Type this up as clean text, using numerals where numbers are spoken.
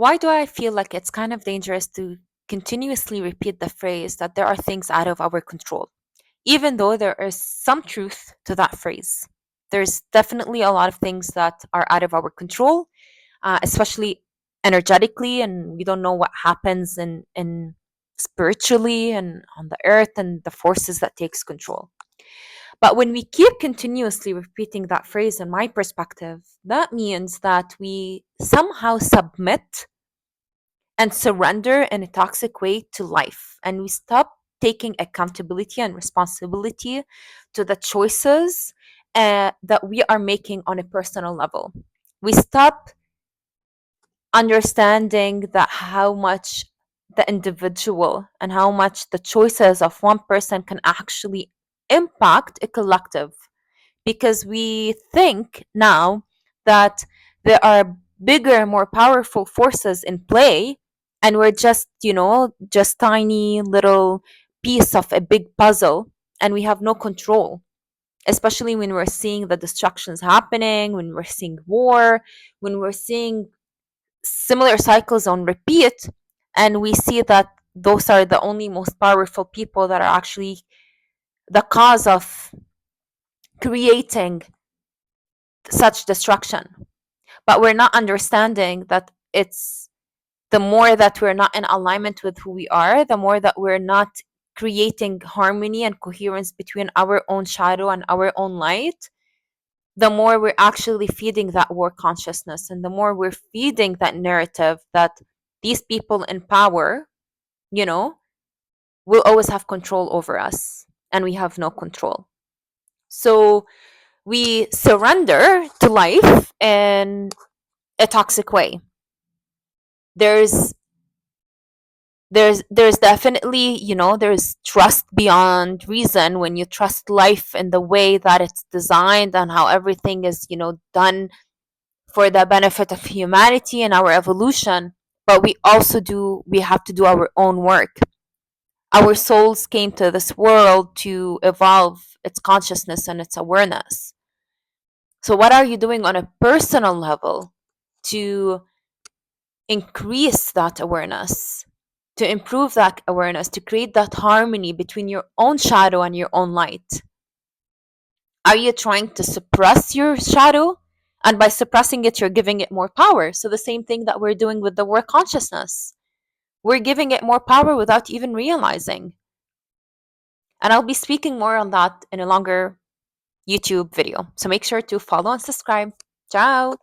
Why do I feel like it's kind of dangerous to continuously repeat the phrase that there are things out of our control, even though there is some truth to that phrase? There's definitely a lot of things that are out of our control, especially energetically, and we don't know what happens in spiritually and on the earth and the forces that takes control. But when we keep continuously repeating that phrase, in my perspective, that means that we somehow submit and surrender in a toxic way to life. And we stop taking accountability and responsibility to the choices that we are making on a personal level. We stop understanding that how much the individual and how much the choices of one person can actually impact a collective, because we think now that there are bigger, more powerful forces in play, and we're just, just tiny little piece of a big puzzle, and we have no control. Especially when we're seeing the destructions happening, when we're seeing war, when we're seeing similar cycles on repeat, and we see that those are the only most powerful people that are actually the cause of creating such destruction. But we're not understanding that it's the more that we're not in alignment with who we are, the more that we're not creating harmony and coherence between our own shadow and our own light, the more we're actually feeding that war consciousness, and the more we're feeding that narrative that these people in power, you know, will always have control over us, and we have no control. So we surrender to life in a toxic way. there's there's definitely, there's trust beyond reason when you trust life in the way that it's designed and how everything is, done for the benefit of humanity and our evolution. But we have to do our own work. Our souls came to this world to evolve its consciousness and its awareness. So what are you doing on a personal level to increase that awareness, to improve that awareness, to create that harmony between your own shadow and your own light? Are you trying to suppress your shadow? And by suppressing it, you're giving it more power. So, the same thing that we're doing with the work consciousness, we're giving it more power without even realizing. And I'll be speaking more on that in a longer YouTube video. So, make sure to follow and subscribe. Ciao.